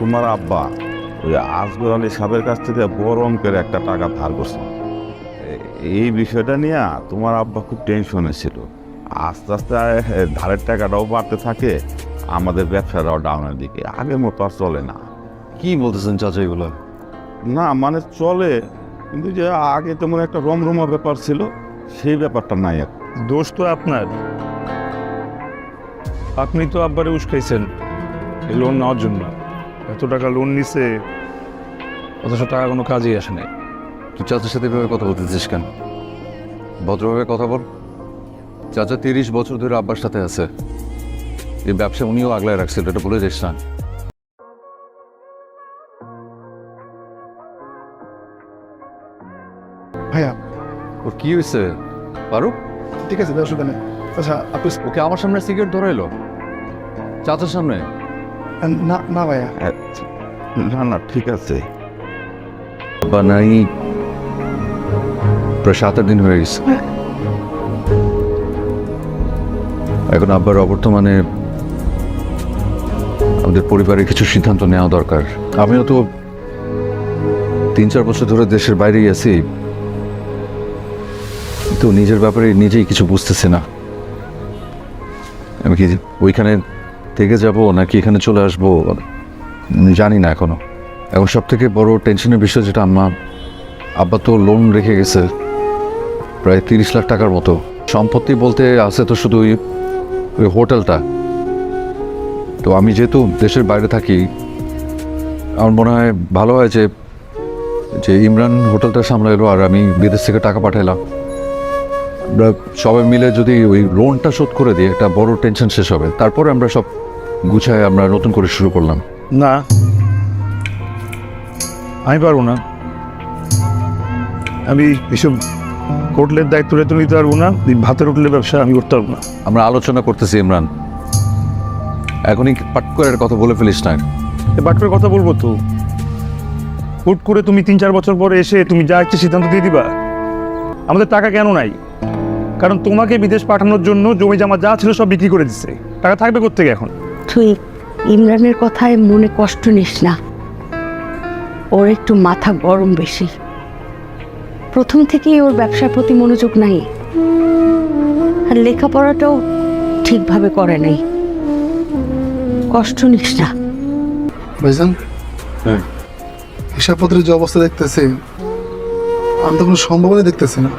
তোমার আব্বা ওই আসগর আলী সাহেবের কাছ থেকে বড় অঙ্কের একটা টাকা ধার করছে। এই বিষয়টা নিয়ে তোমার আব্বা খুব টেনশনে ছিল। আস্তে আস্তে ধারের টাকাটাও বাড়তে থাকে, আমাদের ব্যবসাটাও ডাউনের দিকে, আগের মতো আর চলে না। কি বলতেছেন চাচা এগুলো? না মানে চলে, কিন্তু যে আগে তেমন একটা রমরমা ব্যাপার ছিল, সেই ব্যাপারটা নাই এখন। দোষ তো আপনার। আপনি তো আব্বারে উস্কাইছেন এই লোন নেওয়ার জন্য। এত টাকা লোন নিছে, অথচ টাকা কোনো কাজেই আসে নাই। তুই চাচার সাথে এভাবে কথা বলতেছিস কেন? ভদ্রভাবে কথা বল। চাচা 30 বছর ধরে আব্বার সাথে আছে, এই ব্যবসা উনিও আগলায় রাখছিল, এটা বলে যাস না। ভাইয়া ওর কি হয়েছে ফারুক? ঠিক আছে, অসুবিধা নেই। আচ্ছা আপনি ওকে আমার সামনে সিগারেট ধরাইলো চাচার সামনে? না না ভাইয়া, না না ঠিক আছে। আব্বা নাই প্রায় 7-8 দিন হয়ে গেছে। এখন আব্বার অবর্তমানে আমাদের পরিবারের কিছু সিদ্ধান্ত নেওয়া দরকার। আমিও তো 3-4 বছর ধরে দেশের বাইরেই আছি, তো নিজের ব্যাপারে নিজেই কিছু বুঝতেছি না। আমি কি ওইখানে থেকে যাব নাকি এখানে চলে আসবো জানি না এখনো। এখন সব থেকে বড় টেনশনের বিষয় যেটা, আব্বা তো লোন রেখে গেছে প্রায় 30 লাখ টাকার মতো। সম্পত্তি বলতে আছে তো শুধু ওই হোটেলটা। তো আমি যেহেতু দেশের বাইরে থাকি, আমার মনে হয় ভালো হয় যে ইমরান হোটেলটা সামলাইলো আর আমি বিদেশ থেকে টাকা পাঠাইলাম। আমরা সবাই মিলে যদি ওই লোনটা শোধ করে দিই, একটা বড় টেনশন শেষ হবে। তারপরে আমরা সব গুছায় আমরা নতুন করে শুরু করলাম। না, আমি পারবো না। আমি এসব হোটেলের দায়িত্ব রেতে নিতে পারবো না। ভাতের হোটেলের ব্যবসা আমি করতে পারবো না। আমরা আলোচনা করতেছি ইমরান, এখনই পাট করে কথা বলে ফেলিস না। বাট করে কথা বলবো তো, হুট করে তুমি 3-4 বছর পরে এসে তুমি যা ইচ্ছে সিদ্ধান্ত দিয়ে দিবা? আমাদের টাকা কেন নাই? কারণ তোমাকে বিদেশ পাঠানোর জন্য জমি জমা যা ছিল সব বিক্রি করে দিচ্ছে। টাকা থাকবে কোত্থেকে এখন? তুই ইমরানের কথায় মনে কষ্ট নিস না, ওর একটু মাথা গরম বেশি। প্রথম থেকেই ওর ব্যবসার প্রতি মনোযোগ নাই, আর লেখাপড়াটাও ঠিকভাবে করে নাই। কষ্ট নিস না। ভাইজান হিসাবপত্রের যে অবস্থা দেখতেছি, আমি তো কোনো সম্ভাবনাই দেখতেছি না।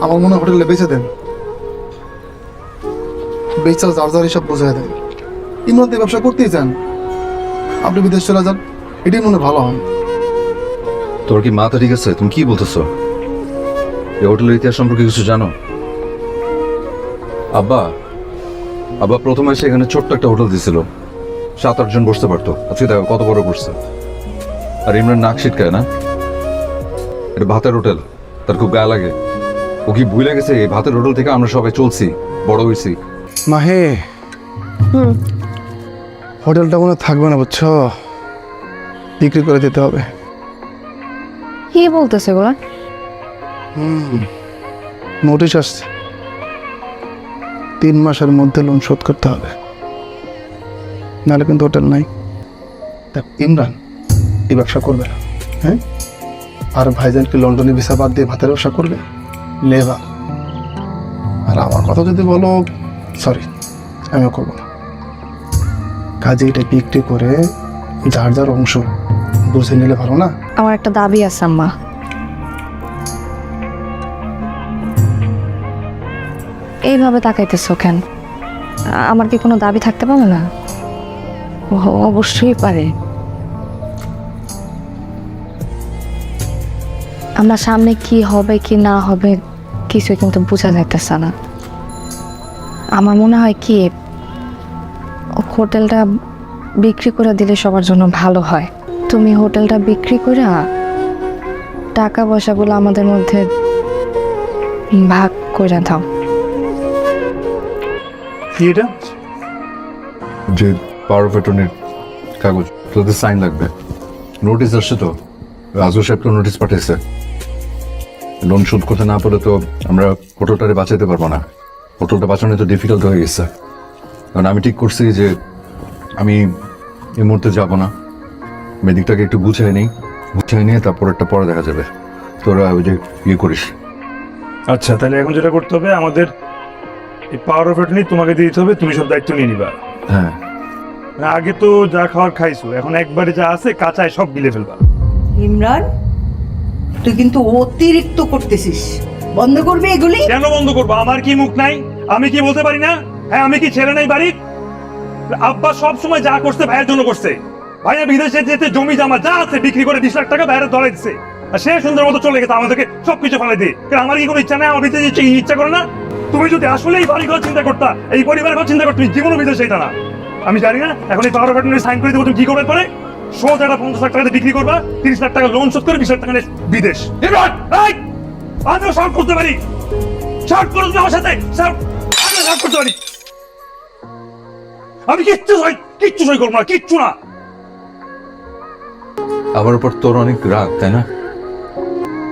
আমার মনে হয় হোটেলে বেঁচে দেন, বেচা যার যার হিসাব বোঝায় দেন। ইমরান তো ব্যবসা করতেই চান, আপনি বিদেশ চলে যান, এটাই মনে হয় ভালো হয়। তোর কি মাথা ঠিক আছে? তুমি কি বলতেছো? এই হোটেলের ইতিহাস সম্পর্কে কিছু জানো? আব্বা প্রথমে এসে এখানে ছোট্ট একটা হোটেল দিছিল, 7-8 জন বসতে পারতো। আজকে দেখো কত বড় করছে। আর ইমরান নাক ছিটকায় না, এটা ভাতের হোটেল, তার খুব গায়ে লাগে। ও কি ভুলে গেছে এই ভাতের হোটেল থেকে আমরা সবাই চলছি, বড় হয়েছি? মাহে হোটেলটা মনে হয় থাকবে না, বুঝছো? বিক্রি করে দিতে হবে। কি বলতেছে গোলা? নোটিশ আসছে, 3 মাসের মধ্যে লোন শোধ করতে হবে, নাহলে কিন্তু হোটেল নাই। দেখ ইমরান এই ব্যবসা করবে না, হ্যাঁ? আর ভাইজান কি লন্ডনে ভিসা বাদ দিয়ে ভাতের ব্যবসা করবে? নেবা। আর আমার কথা যদি বলো, সরি, আমিও করবো না। কাজে এটা বিক্রি করে যার যার অংশ বুঝে নিলে ভালো না? আমার একটা দাবি আছে আম্মা। এইভাবে তাকাইতেছো কেন? আমার কি কোনো দাবি থাকতে পারে না? অবশ্যই পারে। আমরা সামনে কি হবে কি না হবে কিছুই কিন্তু বোঝা যাইতেছে না। আমার মনে হয় কি হোটেলটা বিক্রি করে দিলে সবার জন্য ভালো হয়। তুমি হোটেলটা বিক্রি করে টাকা পয়সাগুলো আমাদের মধ্যে ভাগ করে দাও। কি এটা? যে পাওয়ার অফ অ্যাটর্নির কাগজ, তোদের সাইন লাগবে। নোটিশ আসছে তো, রাজু সাহেব তো নোটিশ পাঠিয়েছে। লোন শোধ করতে না পারলে তো আমরা হোটেলটারে বাঁচাতে পারবো না। হোটেলটা বাঁচানো তো ডিফিকাল্ট হয়ে গেছে। কারণ আমি ঠিক করছি যে আমি এই মুহূর্তে যাব না, মেদিকটাকে একটু গুছিয়ে নিই, গুছিয়ে নিয়ে তারপর একটা পরে দেখা যাবে। তোরা ওই যে ইয়ে করিস। আচ্ছা, তাহলে এখন যেটা করতে হবে, আমাদের এই পাওয়ার অফ অ্যাটর্নি তোমাকে দিয়ে দিতে হবে, তুমি সব দায়িত্ব নিয়ে নিবা। হ্যাঁ, মানে আগে তো যা খাওয়ার খাইছো, এখন একবারে যা আছে কাঁচায় সব গিলে ফেলবা। ইমরান, তুই কিন্তু অতিরিক্ত করতেছিস, বন্ধ করবি এগুলি। কেন বন্ধ করবো? আমার কি মুখ নাই? আমি কি বলতে পারি না? হ্যাঁ, আমি কি ছেলে নাই বাড়ির? আব্বা সব সময় যা করছে ভাইয়ের জন্য করছে। ভাইয়া বিদেশে যেতে জমি জমা যা আছে বিক্রি করে 20 লাখ টাকা বাইরে ধরে দিচ্ছে, আর সে সুন্দর মতো চলে গেছে আমাদেরকে সবকিছু ফেলে দিয়ে। আমার কি কোনো ইচ্ছা নাই? আমার বিদেশে ইচ্ছা করে না? তুমি যদি আসলে এই বাড়ি ঘর চিন্তা করতা, এই পরিবারের কথা চিন্তা করতে, তুমি জীবনও বিদেশে এটা না। আমি জানি না, এখন এই পাওয়ার অফ অ্যাটর্নি সাইন করে দেবো, তুমি কি করবে পরে? সোজা 50 লাখ টাকা বিক্রি করবা, 30 লাখ টাকা লোন শোধ করে 20 লাখ টাকা নিয়ে বিদেশ। আমিও শর্ট করতে পারি, শর্ট করো তুমি আমার সাথে, আমিও শর্ট করতে পারি। আমি কিচ্ছু সই করবো না, কিচ্ছু না। আমার উপর তোর অনেক রাগ, তাই না?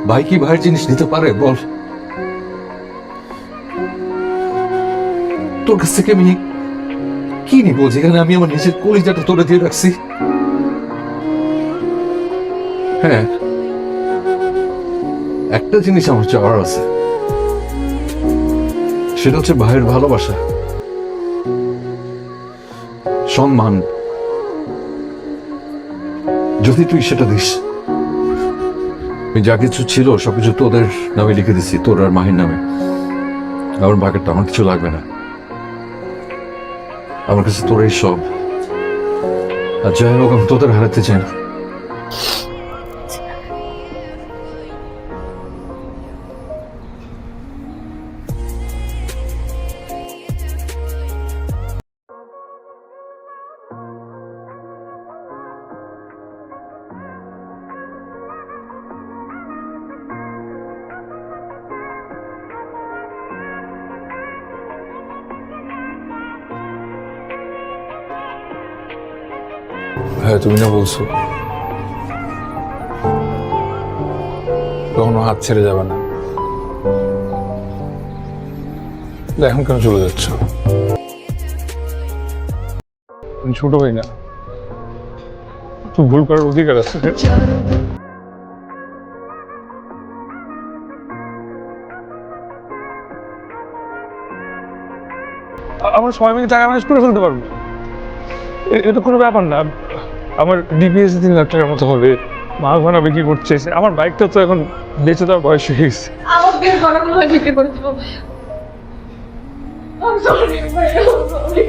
ভাই কি ভাইয়ের জিনিস নিতে পারে বল? তোর কাছ থেকে আমি কি নিব যেখানে আমি আমার নিজের কলিজাটা তোরে দিয়ে রাখছি? হ্যাঁ, একটা জিনিস আমার চাওয়ার আছে, সেটা হচ্ছে ভাইয়ের ভালোবাসা, সম্মান। যদি তুই সেটা দিস, আমি যা কিছু ছিল সবকিছু তোদের নামে লিখে দিছি, তোর আর মাহির নামে। আমার বাকেটটা আমার কিছু লাগবে না, আমার কাছে তোর এই সব। আর যাই হোক, আমি তোদের হারাতে চাই না। হ্যাঁ, তুমি না বলছো কখনো হাত ছেড়ে যাবে না, এখন কেন চলে যাচ্ছ? তুমি ছোট ভাই না, তো ভুল করার অধিকার আছে। আমরা সময় মেয়ে টাকা ম্যানেজ করে ফেলতে পারবো, এটা কোনো ব্যাপার না। আমার ডিপিএস 3 লাখ টাকার মতো হবে, মা ঘনা বিক্রি করছে, আমার বাইকটা তো এখন বেঁচে দেওয়ার বয়স হয়ে গেছে। আমার বিয়ের ঘনাগুলো বিক্রি করে দেবো। I'm sorry, I'm sorry.